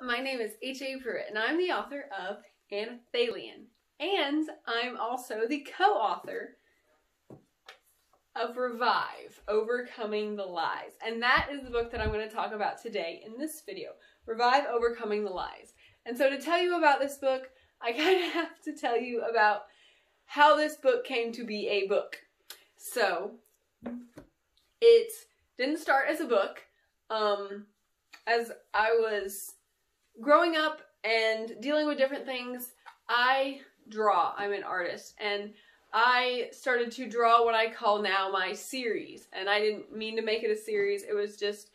my name is H.A. Pruitt, and I'm the author of Anathalion. And I'm also the co-author of Revive, Overcoming the Lies. And that is the book that I'm going to talk about today in this video. Revive, Overcoming the Lies. And so to tell you about this book, I kind of have to tell you about how this book came to be a book. So, it didn't start as a book. As I was growing up and dealing with different things, I draw. I'm an artist, and I started to draw what I call now my series. And I didn't mean to make it a series. It was just,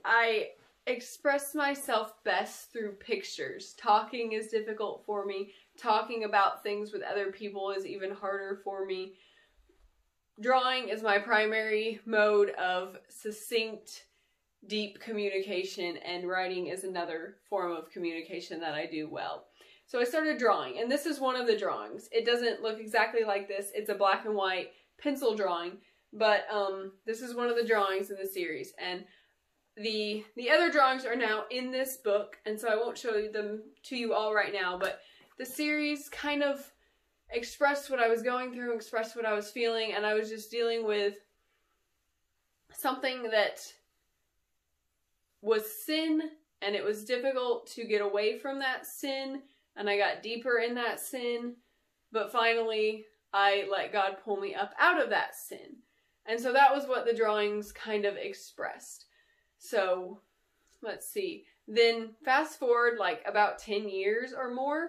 I express myself best through pictures. Talking is difficult for me. Talking about things with other people is even harder for me. Drawing is my primary mode of succinct, deep communication, and writing is another form of communication that I do well. So I started drawing, and this is one of the drawings. It doesn't look exactly like this. It's a black and white pencil drawing, but this is one of the drawings in the series. And the other drawings are now in this book, and so I won't show them to you all right now, but the series kind of expressed what I was going through, expressed what I was feeling, and I was just dealing with something that was sin, and it was difficult to get away from that sin, and I got deeper in that sin, but finally I let God pull me up out of that sin. And so that was what the drawings kind of expressed. So, let's see. Then fast forward like about 10 years or more,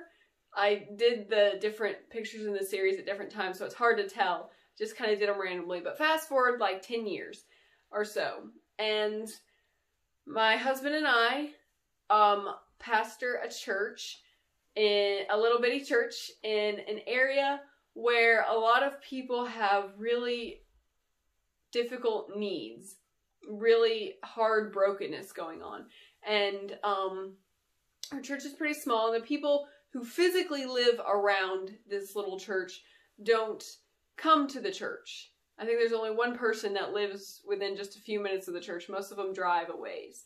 I did the different pictures in the series at different times, so it's hard to tell. Just kind of did them randomly, but fast forward like 10 years or so, and my husband and I pastor a church, in a little bitty church in an area where a lot of people have really difficult needs, really hard brokenness going on. And our church is pretty small, and the people who physically live around this little church don't come to the church. I think there's only one person that lives within just a few minutes of the church. Most of them drive a ways.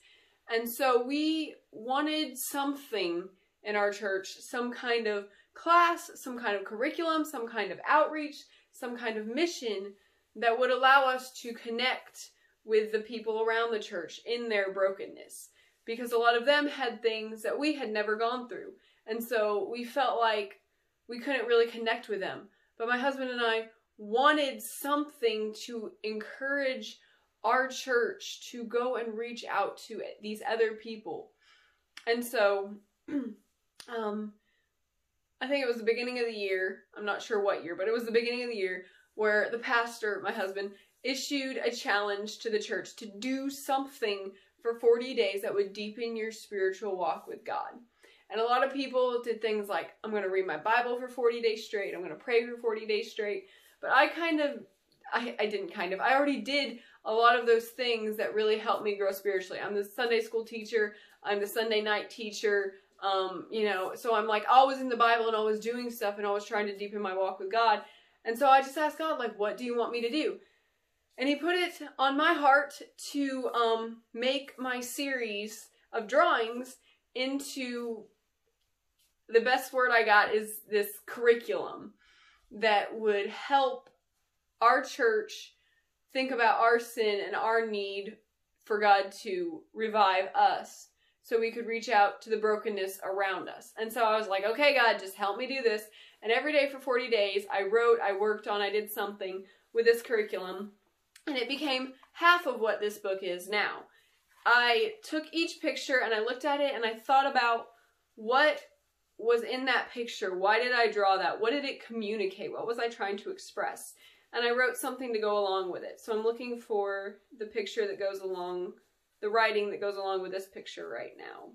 And so we wanted something in our church, some kind of class, some kind of curriculum, some kind of outreach, some kind of mission that would allow us to connect with the people around the church in their brokenness. Because a lot of them had things that we had never gone through. And so we felt like we couldn't really connect with them. But my husband and I wanted something to encourage our church to go and reach out to these other people. And so, I think it was the beginning of the year, I'm not sure what year, but it was the beginning of the year where the pastor, my husband, issued a challenge to the church to do something for 40 days that would deepen your spiritual walk with God. And a lot of people did things like, I'm going to read my Bible for 40 days straight, I'm going to pray for 40 days straight. But I already did a lot of those things that really helped me grow spiritually. I'm the Sunday school teacher, I'm the Sunday night teacher, so I'm like always in the Bible and always doing stuff and always trying to deepen my walk with God. And so I just asked God, like, what do you want me to do? And He put it on my heart to make my series of drawings into, the best word I got is this curriculum that would help our church think about our sin and our need for God to revive us so we could reach out to the brokenness around us. And so I was like, okay, God, just help me do this. And every day for 40 days, I wrote, I worked on, I did something with this curriculum, and it became half of what this book is now. I took each picture and I looked at it and I thought about what was in that picture. Why did I draw that? What did it communicate? What was I trying to express? And I wrote something to go along with it. So I'm looking for the picture that goes along, the writing that goes along with this picture right now.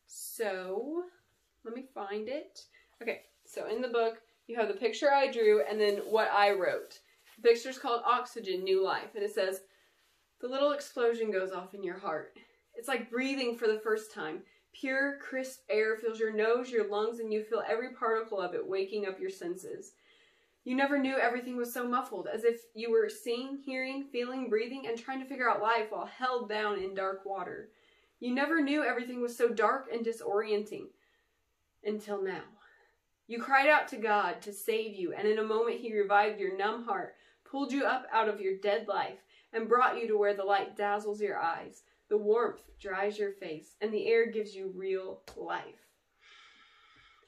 So let me find it. Okay, so in the book, you have the picture I drew and then what I wrote. The picture's called Oxygen, New Life. And it says, the little explosion goes off in your heart. It's like breathing for the first time. Pure, crisp air fills your nose, your lungs, and you feel every particle of it waking up your senses. You never knew everything was so muffled, as if you were seeing, hearing, feeling, breathing, and trying to figure out life while held down in dark water. You never knew everything was so dark and disorienting until now. You cried out to God to save you, and in a moment he revived your numb heart, pulled you up out of your dead life, and brought you to where the light dazzles your eyes, the warmth dries your face, and the air gives you real life.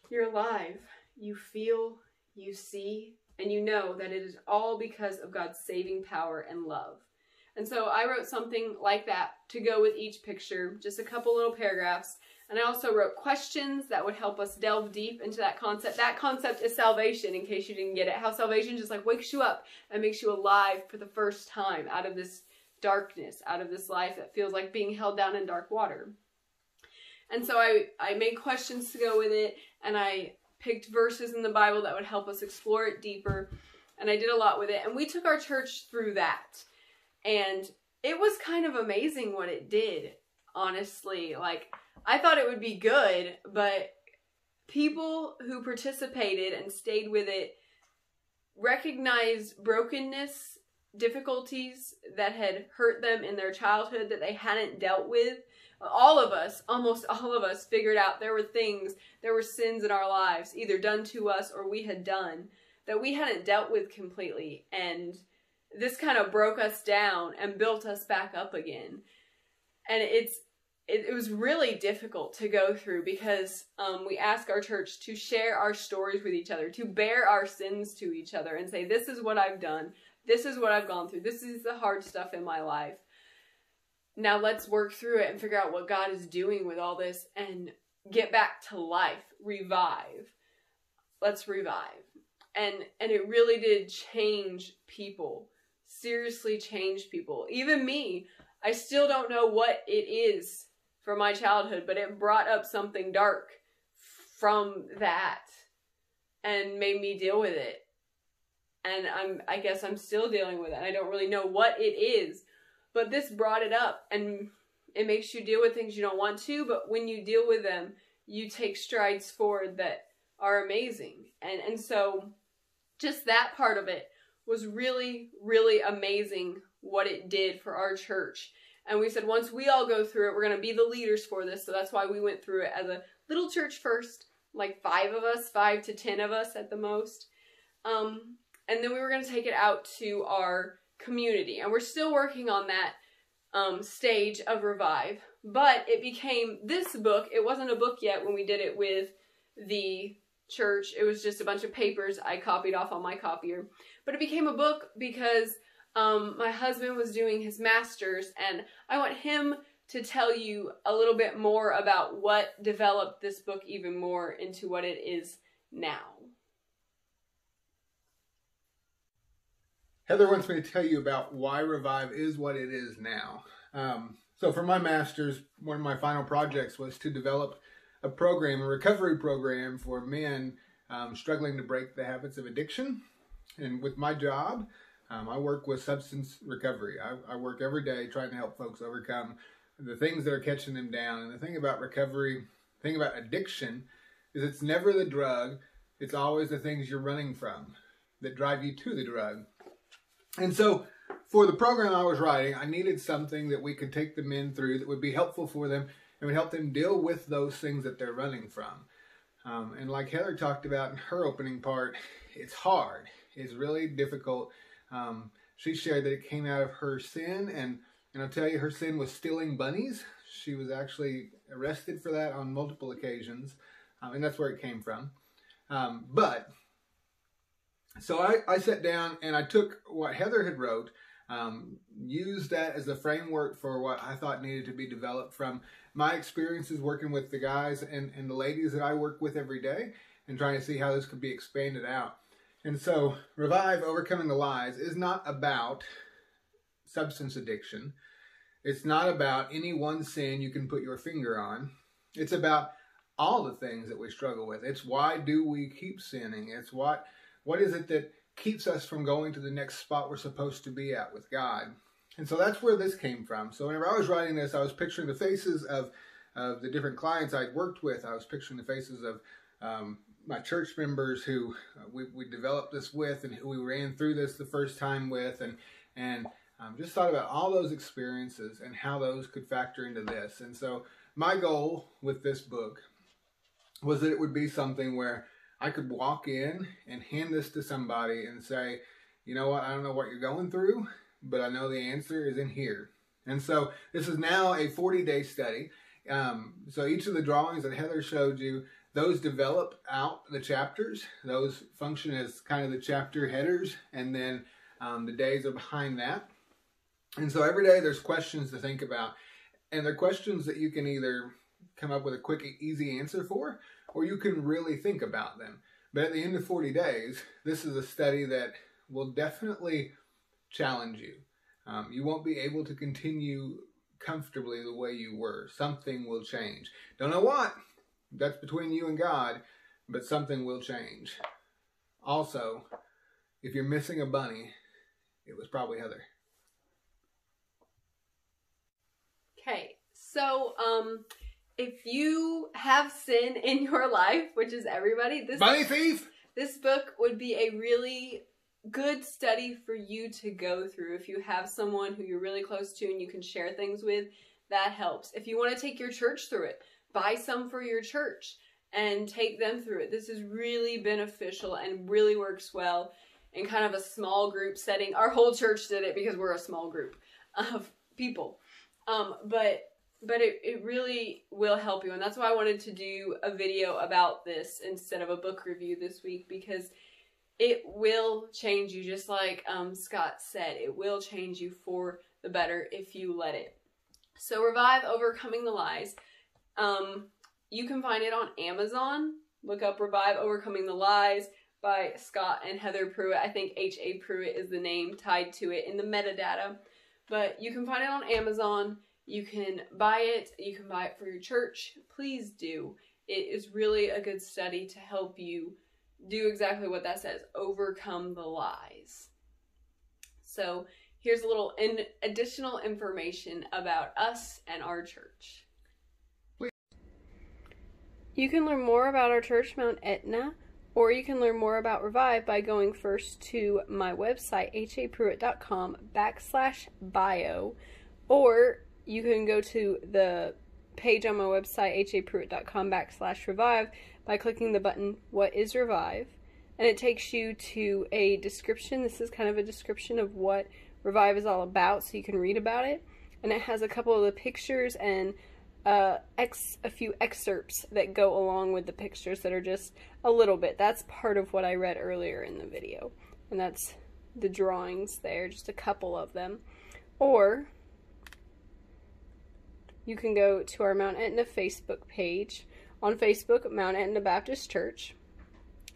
You're alive. You feel, you see, and you know that it is all because of God's saving power and love. And so I wrote something like that to go with each picture, just a couple little paragraphs. And I also wrote questions that would help us delve deep into that concept. That concept is salvation, in case you didn't get it. How salvation just like wakes you up and makes you alive for the first time out of this darkness, out of this life that feels like being held down in dark water. And so I made questions to go with it, and I picked verses in the Bible that would help us explore it deeper. And I did a lot with it. And we took our church through that. And it was kind of amazing what it did, honestly. Like, I thought it would be good, but people who participated and stayed with it recognized brokenness, difficulties that had hurt them in their childhood that they hadn't dealt with. All of us, almost all of us, figured out there were sins in our lives, either done to us or we had done, that we hadn't dealt with completely. And this kind of broke us down and built us back up again. And it was really difficult to go through because we ask our church to share our stories with each other, to bear our sins to each other and say, this is what I've done. This is what I've gone through. This is the hard stuff in my life. Now let's work through it and figure out what God is doing with all this and get back to life. Revive. Let's revive. And it really did change people. Seriously change people. Even me. I still don't know what it is from my childhood, but it brought up something dark from that and made me deal with it. And I guess I'm still dealing with it. I don't really know what it is, but this brought it up, and it makes you deal with things you don't want to, but when you deal with them, you take strides forward that are amazing. And so just that part of it was really, really amazing what it did for our church. And we said, once we all go through it, we're going to be the leaders for this. So that's why we went through it as a little church first, like 5 of us, 5 to 10 of us at the most. And then we were going to take it out to our community. And we're still working on that stage of Revive. But it became this book. It wasn't a book yet when we did it with the church. It was just a bunch of papers I copied off on my copier. But it became a book because my husband was doing his master's, and I want him to tell you a little bit more about what developed this book even more into what it is now. Heather wants me to tell you about why Revive is what it is now. So for my master's, one of my final projects was to develop a program, a recovery program for men struggling to break the habits of addiction. And with my job, I work with substance recovery. I work every day trying to help folks overcome the things that are catching them down. And the thing about recovery, the thing about addiction, is it's never the drug. It's always the things you're running from that drive you to the drug. And so for the program I was writing, I needed something that we could take the men through that would be helpful for them and would help them deal with those things that they're running from. And like Heather talked about in her opening part, it's hard. It's really difficult. She shared that it came out of her sin, and I'll tell you, her sin was stealing bunnies. She was actually arrested for that on multiple occasions, and that's where it came from. So I sat down and I took what Heather had wrote, used that as a framework for what I thought needed to be developed from my experiences working with the guys and the ladies that I work with every day, and trying to see how this could be expanded out. And so Revive, Overcoming the Lies, is not about substance addiction. It's not about any one sin you can put your finger on. It's about all the things that we struggle with. It's why do we keep sinning? It's what is it that keeps us from going to the next spot we're supposed to be at with God? And so that's where this came from. So whenever I was writing this, I was picturing the faces of the different clients I'd worked with. I was picturing the faces of my church members who we developed this with, and who we ran through this the first time with, and just thought about all those experiences and how those could factor into this. And so my goal with this book was that it would be something where I could walk in and hand this to somebody and say, you know what, I don't know what you're going through, but I know the answer is in here. And so this is now a 40-day study. So each of the drawings that Heather showed you, those develop out the chapters. Those function as kind of the chapter headers, and then the days are behind that. And so every day there's questions to think about. And they're questions that you can either come up with a quick, easy answer for, or you can really think about them. But at the end of 40 days, this is a study that will definitely challenge you. You won't be able to continue comfortably the way you were. Something will change. Don't know what. That's between you and God, but something will change. Also, if you're missing a bunny, it was probably Heather. Okay, so if you have sin in your life, which is everybody, Bunny thief! This book would be a really good study for you to go through. If you have someone who you're really close to and you can share things with, that helps. If you want to take your church through it, buy some for your church and take them through it. This is really beneficial and really works well in kind of a small group setting. Our whole church did it because we're a small group of people. But it really will help you. And that's why I wanted to do a video about this instead of a book review this week, because it will change you, just like Scott said. It will change you for the better if you let it. So Revive, Overcoming the Lies. You can find it on Amazon. Look up Revive, Overcoming the Lies by Scott and Heather Pruitt. I think H.A. Pruitt is the name tied to it in the metadata. But you can find it on Amazon. You can buy it. You can buy it for your church. Please do. It is really a good study to help you do exactly what that says. Overcome the lies. So here's a little additional information about us and our church. You can learn more about our church, Mount Etna, or you can learn more about Revive by going first to my website, hapruitt.com/bio, or you can go to the page on my website, hapruitt.com/revive, by clicking the button, What is Revive? And it takes you to a description. This is kind of a description of what Revive is all about, so you can read about it. And it has a couple of the pictures and a few excerpts that go along with the pictures that are just a little bit. That's part of what I read earlier in the video. And that's the drawings there, just a couple of them. Or you can go to our Mount Etna Facebook page. On Facebook, Mount Etna Baptist Church.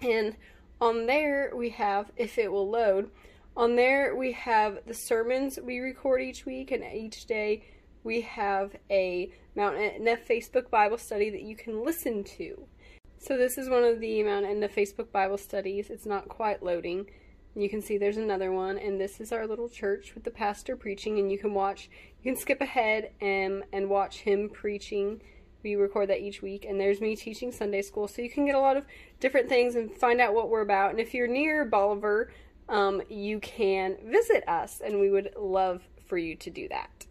And on there we have, if it will load, on there we have the sermons we record each week, and each day we have a Mount Etna Facebook Bible study that you can listen to. So this is one of the Mount Etna Facebook Bible studies. It's not quite loading. You can see there's another one, and this is our little church with the pastor preaching, and you can skip ahead and watch him preaching. We record that each week, and there's me teaching Sunday school, so you can get a lot of different things and find out what we're about. And if you're near Bolivar, you can visit us, and we would love for you to do that.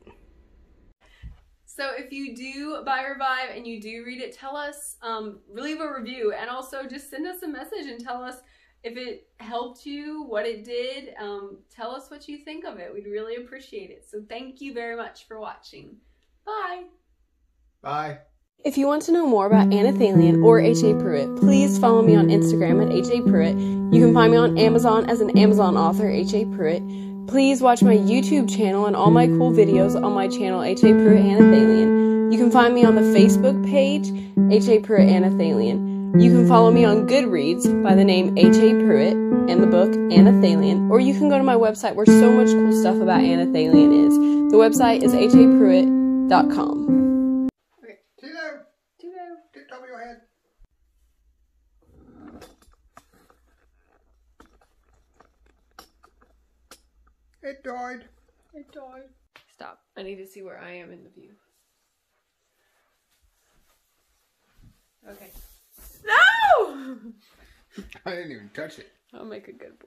So if you do buy Revive and you do read it, tell us, leave a review, and also just send us a message and tell us if it helped you, what it did. Tell us what you think of it. We'd really appreciate it. So thank you very much for watching. Bye. Bye. If you want to know more about Anna Thalian or H.A. Pruitt, please follow me on Instagram at H.A. Pruitt. You can find me on Amazon as an Amazon author, H.A. Pruitt. Please watch my YouTube channel and all my cool videos on my channel, H.A. Pruitt Anna Thalian. You can find me on the Facebook page, H.A. Pruitt Anna Thalian. You can follow me on Goodreads by the name H.A. Pruitt and the book Anna Thalian. Or you can go to my website where so much cool stuff about Anna Thalian is. The website is hapruitt.com. Get top of your head. It died. It died. Stop. I need to see where I am in the view. Okay. No! I didn't even touch it. I'll make a good boy.